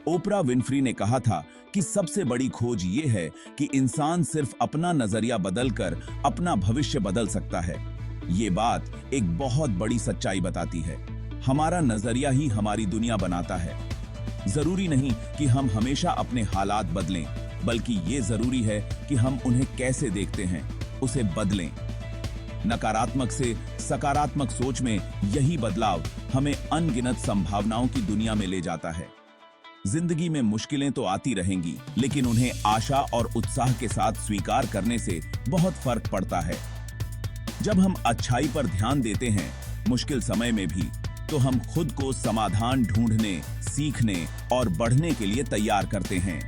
ओपरा Winfrey ने कहा था कि सबसे बड़ी खोज ये है कि इंसान सिर्फ अपना नजरिया बदलकर अपना भविष्य बदल सकता है। ये बात एक बहुत बड़ी सच्चाई बताती है। हमारा नजरिया ही हमारी दुनिया बनाता है। जरूरी नहीं कि हम हमेशा अपने हालात बदलें, बल्कि ये जरूरी है कि हम उन्हें कैसे देखते हैं, उसे बदलें। नकारात्मक से सकारात्मक सोच में यही बदलाव हमें अनगिनत संभावनाओं की दुनिया में ले जाता है। जिंदगी में मुश्किलें तो आती रहेंगी, लेकिन उन्हें आशा और उत्साह के साथ स्वीकार करने से बहुत फर्क पड़ता है। जब हम अच्छाई पर ध्यान देते हैं, मुश्किल समय में भी, तो हम खुद को समाधान ढूंढने, सीखने और बढ़ने के लिए तैयार करते हैं।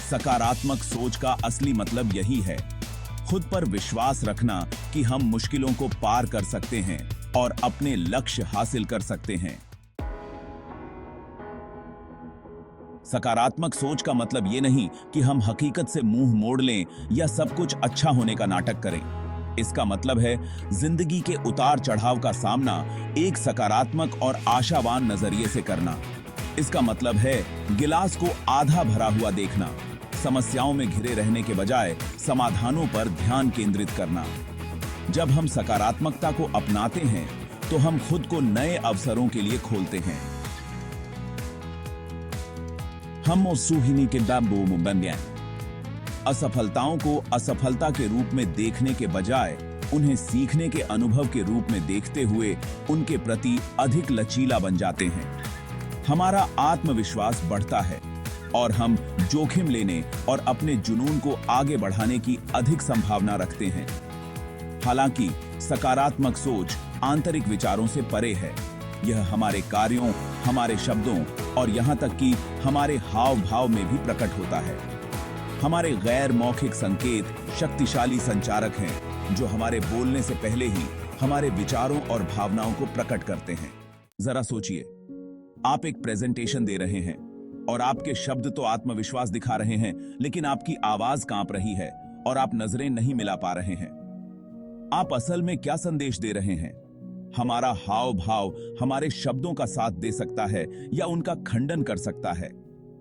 सकारात्मक सोच का असली मतलब यही है, खुद पर विश्वास रखना कि हम मुश्किलों को पार कर सकते हैं और अपने लक्ष्य हासिल कर सकते हैं। सकारात्मक सोच का मतलब ये नहीं कि हम हकीकत से मुंह मोड़ लें या सब कुछ अच्छा होने का नाटक करें। इसका मतलब है जिंदगी के उतार चढ़ाव का सामना एक सकारात्मक और आशावान नजरिए से करना। इसका मतलब है गिलास को आधा भरा हुआ देखना, समस्याओं में घिरे रहने के बजाय समाधानों पर ध्यान केंद्रित करना। जब हम सकारात्मकता को अपनाते हैं, तो हम खुद को नए अवसरों के लिए खोलते हैं। हम सुहिनी के बैम्बू मुबंबियां असफलताओं को असफलता के रूप में देखने के बजाय उन्हें सीखने के अनुभव के रूप में देखते हुए उनके प्रति अधिक लचीला बन जाते हैं। हमारा आत्मविश्वास बढ़ता है और हम जोखिम लेने और अपने जुनून को आगे बढ़ाने की अधिक संभावना रखते हैं। हालांकि सकारात्मक सोच आंतरिक विचारों से परे है। यह हमारे कार्यों, हमारे शब्दों और यहां तक कि हमारे हाव भाव में भी प्रकट होता है। हमारे गैर मौखिक संकेत शक्तिशाली संचारक हैं, जो हमारे बोलने से पहले ही हमारे विचारों और भावनाओं को प्रकट करते हैं। जरा सोचिए, आप एक प्रेजेंटेशन दे रहे हैं और आपके शब्द तो आत्मविश्वास दिखा रहे हैं, लेकिन आपकी आवाज कांप रही है और आप नजरें नहीं मिला पा रहे हैं। आप असल में क्या संदेश दे रहे हैं? हमारा हाव भाव हमारे शब्दों का साथ दे सकता है या उनका खंडन कर सकता है,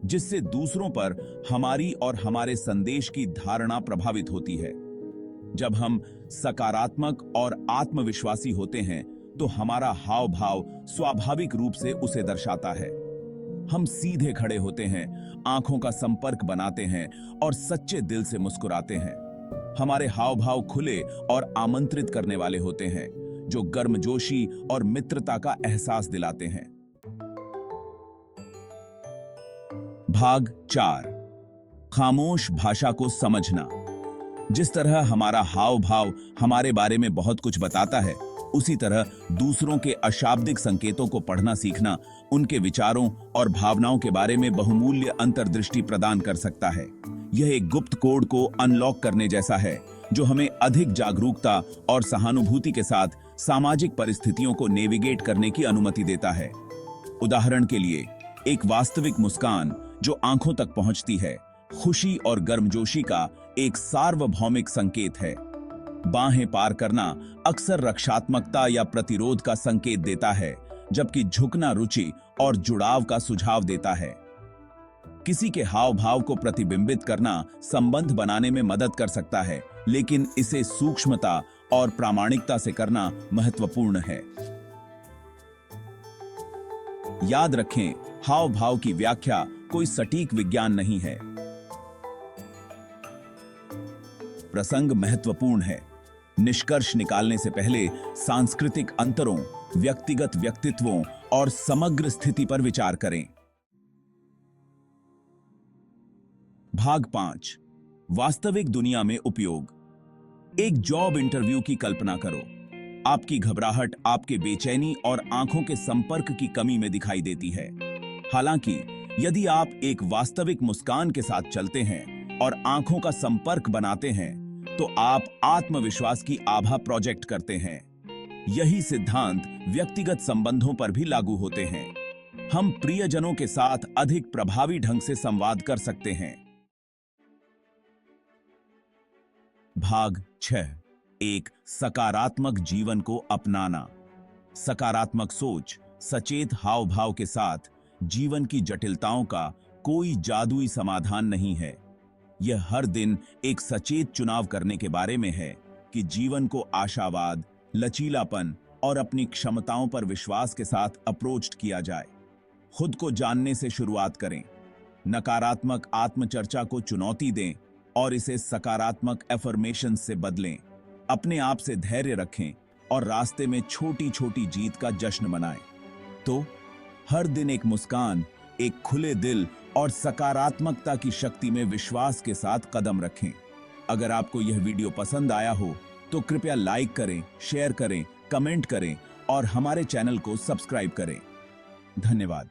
जिससे दूसरों पर हमारी और हमारे संदेश की धारणा प्रभावित होती है। जब हम सकारात्मक और आत्मविश्वासी होते हैं, तो हमारा हाव भाव स्वाभाविक रूप से उसे दर्शाता है। हम सीधे खड़े होते हैं, आंखों का संपर्क बनाते हैं और सच्चे दिल से मुस्कुराते हैं। हमारे हाव भाव खुले और आमंत्रित करने वाले होते हैं, जो गर्मजोशी और मित्रता का एहसास दिलाते हैं। भाग 4, खामोश भाषा को समझना। जिस तरह हमारा हाव भाव हमारे बारे में बहुत कुछ बताता है, उसी तरह दूसरों के अशाब्दिक संकेतों को पढ़ना सीखना उनके विचारों और भावनाओं के बारे में बहुमूल्य अंतर्दृष्टि प्रदान कर सकता है। यह एक गुप्त कोड को अनलॉक करने जैसा है, जो हमें अधिक जागरूकता और सहानुभूति के साथ सामाजिक परिस्थितियों को नेविगेट करने की अनुमति देता है। उदाहरण के लिए, एक वास्तविक मुस्कान जो आंखों तक पहुंचती है, खुशी और गर्मजोशी का एक सार्वभौमिक संकेत है। बाहें पार करना अक्सर रक्षात्मकता या प्रतिरोध का संकेत देता है, जबकि झुकना रुचि और जुड़ाव का सुझाव देता है। किसी के हाव भाव को प्रतिबिंबित करना संबंध बनाने में मदद कर सकता है, लेकिन इसे सूक्ष्मता और प्रामाणिकता से करना महत्वपूर्ण है। याद रखें, हाव भाव की व्याख्या कोई सटीक विज्ञान नहीं है। प्रसंग महत्वपूर्ण है। निष्कर्ष निकालने से पहले सांस्कृतिक अंतरों, व्यक्तिगत व्यक्तित्वों और समग्र स्थिति पर विचार करें। भाग 5, वास्तविक दुनिया में उपयोग। एक जॉब इंटरव्यू की कल्पना करो। आपकी घबराहट आपके बेचैनी और आंखों के संपर्क की कमी में दिखाई देती है। हालांकि यदि आप एक वास्तविक मुस्कान के साथ चलते हैं और आंखों का संपर्क बनाते हैं, तो आप आत्मविश्वास की आभा प्रोजेक्ट करते हैं। यही सिद्धांत व्यक्तिगत संबंधों पर भी लागू होते हैं। हम प्रियजनों के साथ अधिक प्रभावी ढंग से संवाद कर सकते हैं। भाग 6, एक सकारात्मक जीवन को अपनाना। सकारात्मक सोच सचेत हाव भाव के साथ जीवन की जटिलताओं का कोई जादुई समाधान नहीं है। यह हर दिन एक सचेत चुनाव करने के बारे में है कि जीवन को आशावाद, लचीलापन और अपनी क्षमताओं पर विश्वास के साथ अप्रोच किया जाए। खुद को जानने से शुरुआत करें, नकारात्मक आत्मचर्चा को चुनौती दें और इसे सकारात्मक एफर्मेशन से बदलें। अपने आप से धैर्य रखें और रास्ते में छोटी छोटी जीत का जश्न मनाएं। तो हर दिन एक मुस्कान, एक खुले दिल और सकारात्मकता की शक्ति में विश्वास के साथ कदम रखें। अगर आपको यह वीडियो पसंद आया हो तो कृपया लाइक करें, शेयर करें, कमेंट करें और हमारे चैनल को सब्सक्राइब करें। धन्यवाद।